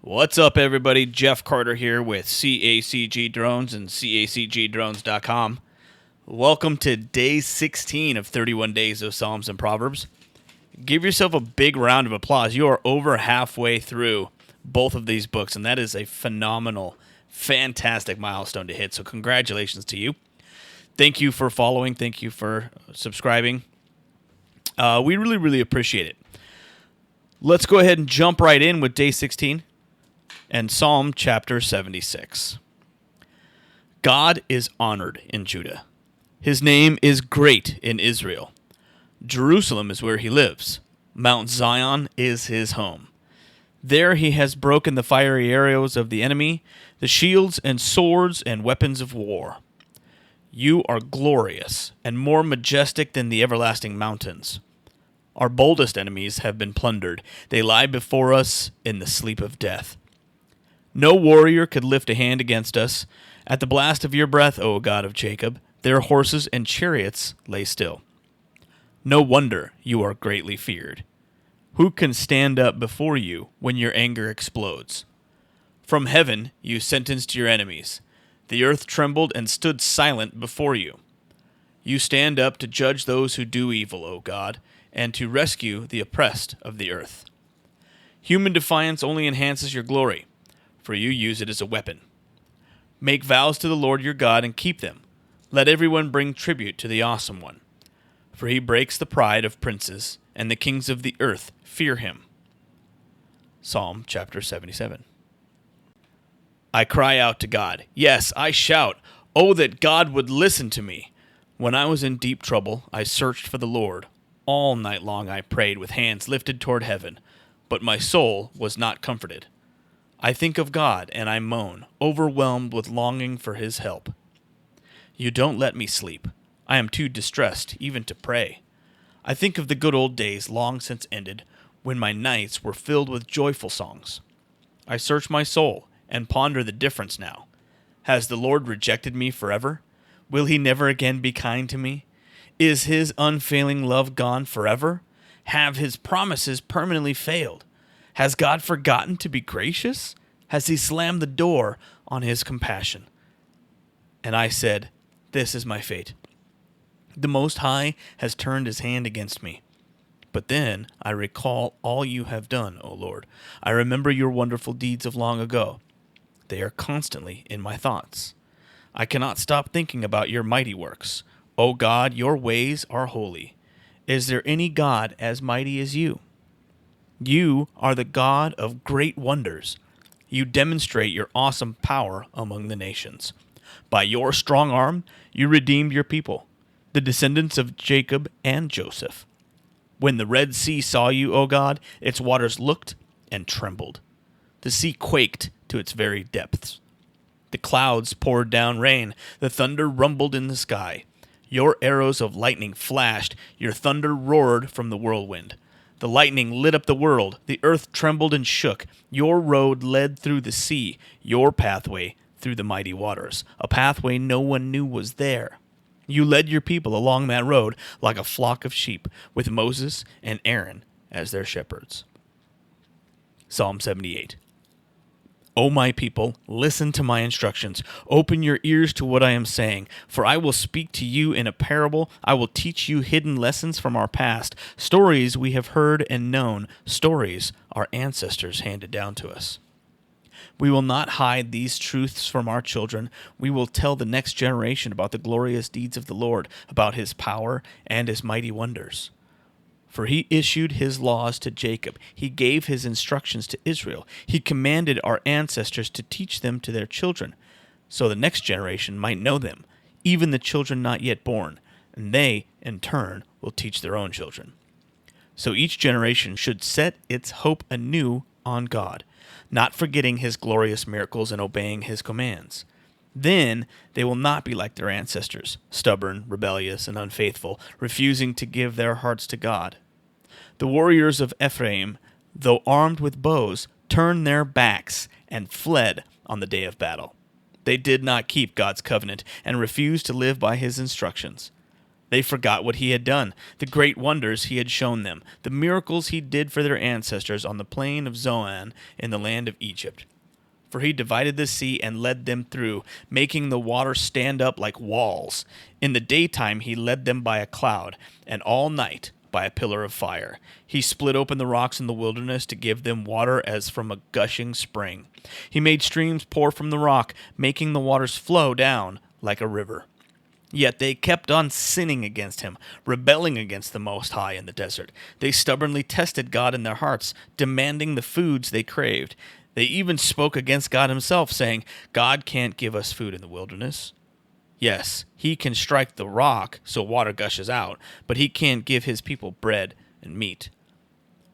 What's up, everybody? Jeff Carter here with CACG Drones and CACGDrones.com. Welcome to Day 16 of 31 Days of Psalms and Proverbs. Give yourself a big round of applause. You are over halfway through both of these books, and that is a phenomenal, fantastic milestone to hit. So congratulations to you. Thank you for following. Thank you for subscribing. We really appreciate it. Let's go ahead and jump right in with Day 16. And Psalm chapter 76. God is honored in Judah. His name is great in Israel. Jerusalem is where he lives. Mount Zion is his home. There he has broken the fiery arrows of the enemy, the shields and swords and weapons of war. You are glorious and more majestic than the everlasting mountains. Our boldest enemies have been plundered. They lie before us in the sleep of death. No warrior could lift a hand against us. At the blast of your breath, O God of Jacob, their horses and chariots lay still. No wonder you are greatly feared. Who can stand up before you when your anger explodes? From heaven you sentenced your enemies. The earth trembled and stood silent before you. You stand up to judge those who do evil, O God, and to rescue the oppressed of the earth. Human defiance only enhances your glory, for you use it as a weapon. Make vows to the Lord your God and keep them. Let everyone bring tribute to the Awesome One, for he breaks the pride of princes, and the kings of the earth fear him. Psalm chapter 77. I cry out to God. Yes, I shout. Oh, that God would listen to me. When I was in deep trouble, I searched for the Lord. All night long I prayed with hands lifted toward heaven, but my soul was not comforted. I think of God, and I moan, overwhelmed with longing for his help. You don't let me sleep. I am too distressed even to pray. I think of the good old days long since ended, when my nights were filled with joyful songs. I search my soul and ponder the difference now. Has the Lord rejected me forever? Will he never again be kind to me? Is his unfailing love gone forever? Have his promises permanently failed? Has God forgotten to be gracious? Has he slammed the door on his compassion? And I said, this is my fate. The Most High has turned his hand against me. But then I recall all you have done, O Lord. I remember your wonderful deeds of long ago. They are constantly in my thoughts. I cannot stop thinking about your mighty works. O God, your ways are holy. Is there any God as mighty as you? You are the God of great wonders. You demonstrate your awesome power among the nations. By your strong arm, you redeemed your people, the descendants of Jacob and Joseph. When the Red Sea saw you, O God, its waters looked and trembled. The sea quaked to its very depths. The clouds poured down rain. The thunder rumbled in the sky. Your arrows of lightning flashed. Your thunder roared from the whirlwind. The lightning lit up the world. The earth trembled and shook. Your road led through the sea, your pathway through the mighty waters, a pathway no one knew was there. You led your people along that road like a flock of sheep, with Moses and Aaron as their shepherds. Psalm 78. O my people, listen to my instructions. Open your ears to what I am saying, for I will speak to you in a parable. I will teach you hidden lessons from our past, stories we have heard and known, stories our ancestors handed down to us. We will not hide these truths from our children. We will tell the next generation about the glorious deeds of the Lord, about his power and his mighty wonders. For he issued his laws to Jacob. He gave his instructions to Israel. He commanded our ancestors to teach them to their children, so the next generation might know them, even the children not yet born, and they, in turn, will teach their own children. So each generation should set its hope anew on God, not forgetting his glorious miracles and obeying his commands. Then they will not be like their ancestors, stubborn, rebellious, and unfaithful, refusing to give their hearts to God. The warriors of Ephraim, though armed with bows, turned their backs and fled on the day of battle. They did not keep God's covenant and refused to live by his instructions. They forgot what he had done, the great wonders he had shown them, the miracles he did for their ancestors on the plain of Zoan in the land of Egypt. For he divided the sea and led them through, making the water stand up like walls. In the daytime he led them by a cloud, and all night by a pillar of fire. He split open the rocks in the wilderness to give them water as from a gushing spring. He made streams pour from the rock, making the waters flow down like a river. Yet they kept on sinning against him, rebelling against the Most High in the desert. They stubbornly tested God in their hearts, demanding the foods they craved. They even spoke against God himself, saying, God can't give us food in the wilderness. Yes, he can strike the rock so water gushes out, but he can't give his people bread and meat.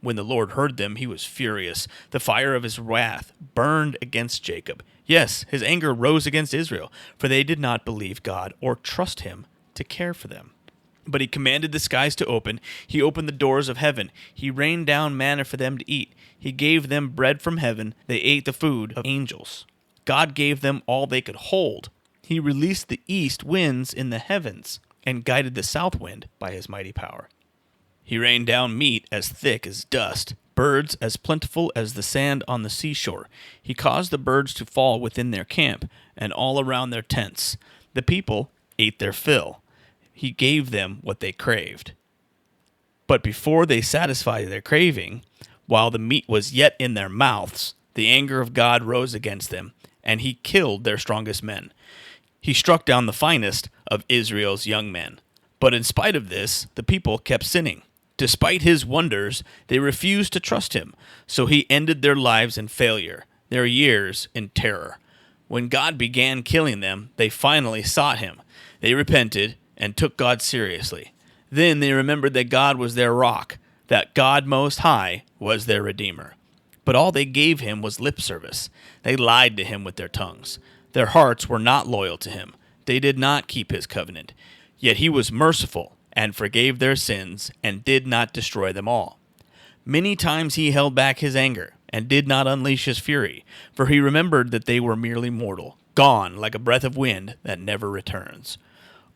When the Lord heard them, he was furious. The fire of his wrath burned against Jacob. Yes, his anger rose against Israel, for they did not believe God or trust him to care for them. But he commanded the skies to open. He opened the doors of heaven. He rained down manna for them to eat. He gave them bread from heaven. They ate the food of angels. God gave them all they could hold. He released the east winds in the heavens and guided the south wind by his mighty power. He rained down meat as thick as dust, birds as plentiful as the sand on the seashore. He caused the birds to fall within their camp and all around their tents. The people ate their fill. He gave them what they craved. But before they satisfied their craving, while the meat was yet in their mouths, the anger of God rose against them, and he killed their strongest men. He struck down the finest of Israel's young men. But in spite of this, the people kept sinning. Despite his wonders, they refused to trust him, so he ended their lives in failure, their years in terror. When God began killing them, they finally sought him. They repented and took God seriously. Then they remembered that God was their rock, that God Most High was their Redeemer. But all they gave him was lip service. They lied to him with their tongues. Their hearts were not loyal to him. They did not keep his covenant. Yet he was merciful and forgave their sins and did not destroy them all. Many times he held back his anger and did not unleash his fury, for he remembered that they were merely mortal, gone like a breath of wind that never returns.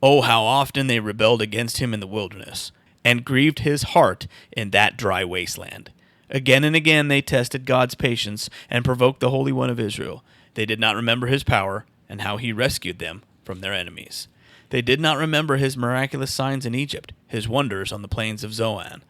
Oh, how often they rebelled against him in the wilderness, and grieved his heart in that dry wasteland. Again and again they tested God's patience and provoked the Holy One of Israel. They did not remember his power and how he rescued them from their enemies. They did not remember his miraculous signs in Egypt, his wonders on the plains of Zoan.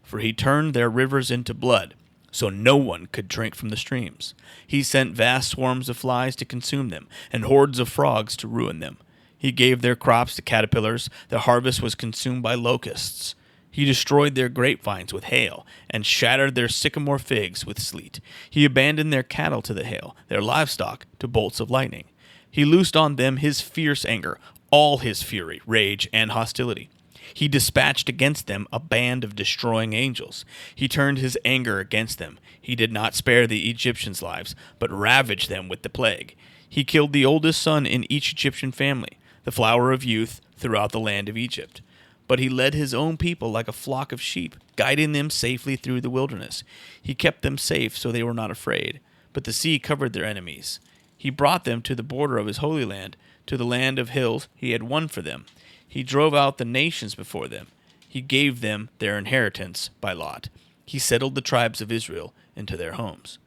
For he turned their rivers into blood, so no one could drink from the streams. He sent vast swarms of flies to consume them, and hordes of frogs to ruin them. He gave their crops to caterpillars. The harvest was consumed by locusts. He destroyed their grapevines with hail, and shattered their sycamore figs with sleet. He abandoned their cattle to the hail, their livestock to bolts of lightning. He loosed on them his fierce anger, all his fury, rage, and hostility. He dispatched against them a band of destroying angels. He turned his anger against them. He did not spare the Egyptians' lives, but ravaged them with the plague. He killed the oldest son in each Egyptian family, the flower of youth throughout the land of Egypt. But he led his own people like a flock of sheep, guiding them safely through the wilderness. He kept them safe so they were not afraid, but the sea covered their enemies. He brought them to the border of his holy land, to the land of hills he had won for them. He drove out the nations before them. He gave them their inheritance by lot. He settled the tribes of Israel into their homes.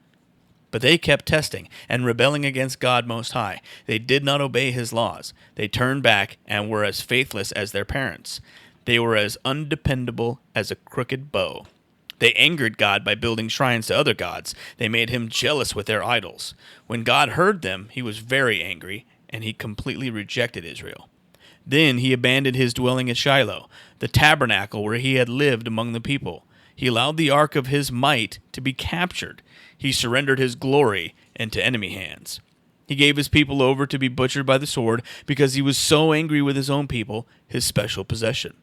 But they kept testing and rebelling against God Most High. They did not obey his laws. They turned back and were as faithless as their parents. They were as undependable as a crooked bow. They angered God by building shrines to other gods. They made him jealous with their idols. When God heard them, he was very angry, and he completely rejected Israel. Then he abandoned his dwelling at Shiloh, the tabernacle where he had lived among the people. He allowed the ark of his might to be captured. He surrendered his glory into enemy hands. He gave his people over to be butchered by the sword because he was so angry with his own people, his special possession.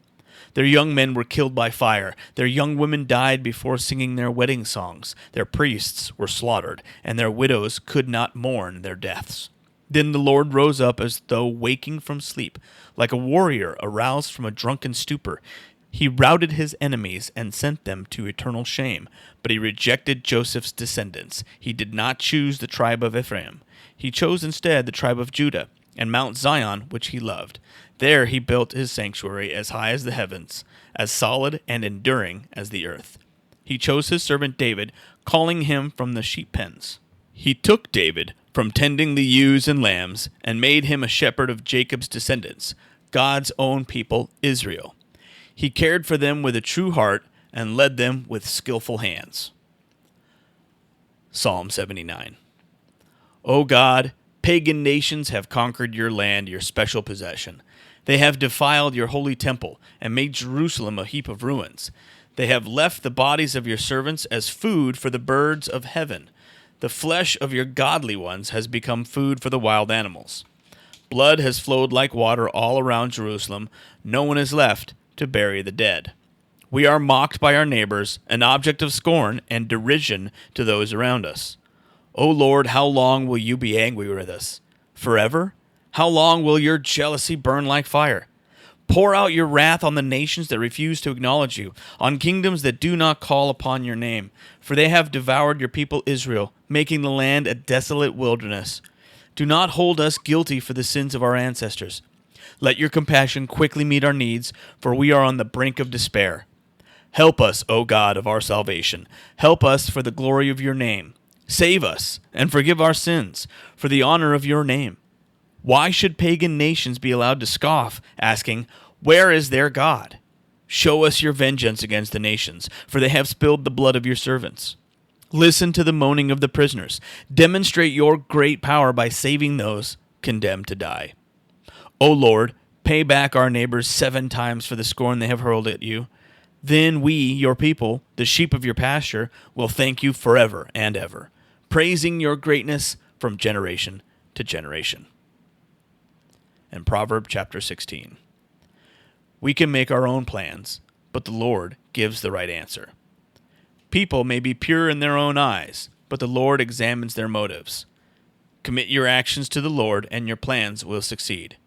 Their young men were killed by fire. Their young women died before singing their wedding songs. Their priests were slaughtered, and their widows could not mourn their deaths. Then the Lord rose up as though waking from sleep, like a warrior aroused from a drunken stupor. He routed his enemies and sent them to eternal shame, but he rejected Joseph's descendants. He did not choose the tribe of Ephraim. He chose instead the tribe of Judah. and Mount Zion, which he loved. There he built his sanctuary as high as the heavens, as solid and enduring as the earth. He chose his servant David, calling him from the sheep pens. He took David from tending the ewes and lambs, and made him a shepherd of Jacob's descendants, God's own people, Israel. He cared for them with a true heart, and led them with skillful hands. Psalm 79. O God, pagan nations have conquered your land, your special possession. They have defiled your holy temple, and made Jerusalem a heap of ruins. They have left the bodies of your servants as food for the birds of heaven. The flesh of your godly ones has become food for the wild animals. Blood has flowed like water all around Jerusalem. No one is left to bury the dead. We are mocked by our neighbors, an object of scorn and derision to those around us. O Lord, how long will you be angry with us? Forever? How long will your jealousy burn like fire? Pour out your wrath on the nations that refuse to acknowledge you, on kingdoms that do not call upon your name. For they have devoured your people Israel, making the land a desolate wilderness. Do not hold us guilty for the sins of our ancestors. Let your compassion quickly meet our needs, for we are on the brink of despair. Help us, O God of our salvation. Help us for the glory of your name. Save us, and forgive our sins, for the honor of your name. Why should pagan nations be allowed to scoff, asking, where is their God? Show us your vengeance against the nations, for they have spilled the blood of your servants. Listen to the moaning of the prisoners. Demonstrate your great power by saving those condemned to die. O Lord, pay back our neighbors 7 times for the scorn they have hurled at you. Then we, your people, the sheep of your pasture, will thank you forever and ever, praising your greatness from generation to generation. And Proverbs chapter 16. We can make our own plans, but the Lord gives the right answer. People may be pure in their own eyes, but the Lord examines their motives. Commit your actions to the Lord, and your plans will succeed.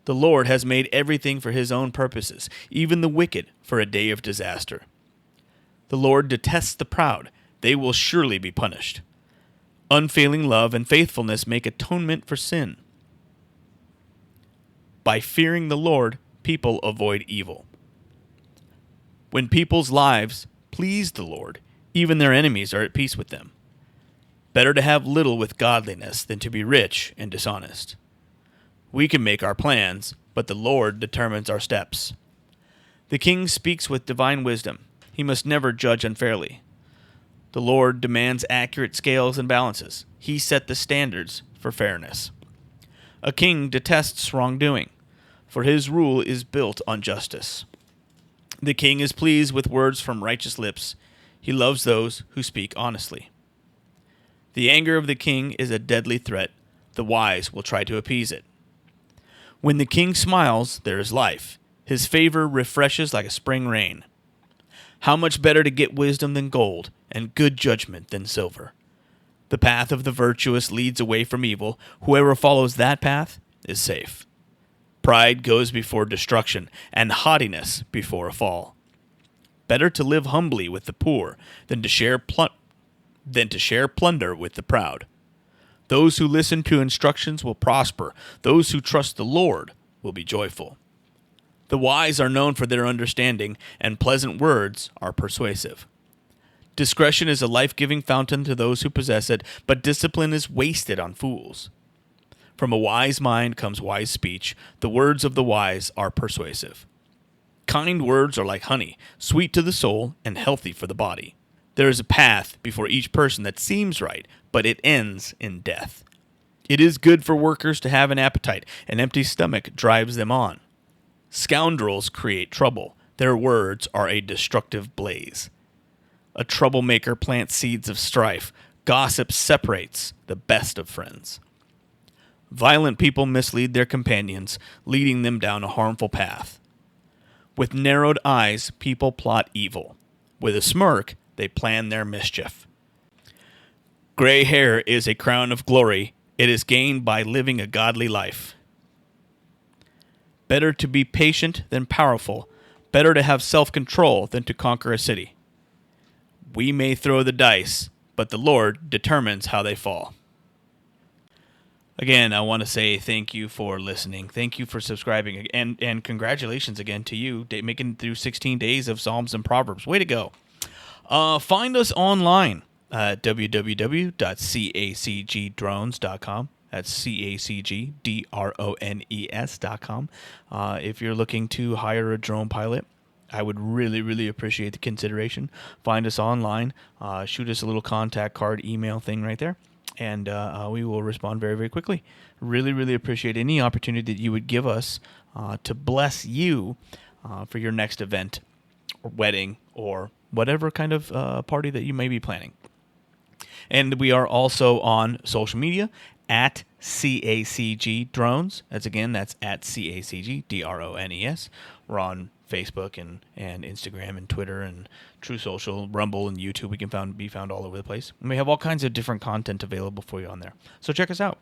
The Lord has made everything for his own purposes, even the wicked for a day of disaster. The Lord detests the proud. They will surely be punished. Unfailing love and faithfulness make atonement for sin. By fearing the Lord, people avoid evil. When people's lives please the Lord, even their enemies are at peace with them. Better to have little with godliness than to be rich and dishonest. We can make our plans, but the Lord determines our steps. The king speaks with divine wisdom. He must never judge unfairly. The Lord demands accurate scales and balances. He set the standards for fairness. A king detests wrongdoing, for his rule is built on justice. The king is pleased with words from righteous lips. He loves those who speak honestly. The anger of the king is a deadly threat. The wise will try to appease it. When the king smiles, there is life. His favor refreshes like a spring rain. How much better to get wisdom than gold, and good judgment than silver. The path of the virtuous leads away from evil. Whoever follows that path is safe. Pride goes before destruction, and haughtiness before a fall. Better to live humbly with the poor than to share plunder with the proud. Those who listen to instructions will prosper. Those who trust the Lord will be joyful. The wise are known for their understanding, and pleasant words are persuasive. Discretion is a life-giving fountain to those who possess it, but discipline is wasted on fools. From a wise mind comes wise speech. The words of the wise are persuasive. Kind words are like honey, sweet to the soul and healthy for the body. There is a path before each person that seems right, but it ends in death. It is good for workers to have an appetite. An empty stomach drives them on. Scoundrels create trouble. Their words are a destructive blaze. A troublemaker plants seeds of strife. Gossip separates the best of friends. Violent people mislead their companions, leading them down a harmful path. With narrowed eyes, people plot evil. With a smirk, they plan their mischief. Gray hair is a crown of glory. It is gained by living a godly life. Better to be patient than powerful. Better to have self-control than to conquer a city. We may throw the dice, but the Lord determines how they fall. Again, I want to say thank you for listening. Thank you for subscribing. And congratulations again to you, making it through 16 days of Psalms and Proverbs. Way to go. Find us online at www.cacgdrones.com. That's cacgdrones.com. If you're looking to hire a drone pilot, I would really, really appreciate the consideration. Find us online. Shoot us a little contact card email thing right there, and we will respond very, very quickly. Really, really appreciate any opportunity that you would give us to bless you for your next event or wedding or whatever kind of party that you may be planning. And we are also on social media at CACG Drones. That's at CACG DRONES. We're on Facebook and Instagram and Twitter and True Social, Rumble and YouTube. We can be found all over the place. And we have all kinds of different content available for you on there. So check us out.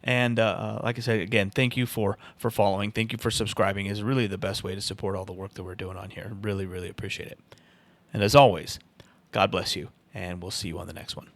And like I said, again, thank you for following. Thank you for subscribing. Is really the best way to support all the work that we're doing on here. Really, really appreciate it. And as always, God bless you, and we'll see you on the next one.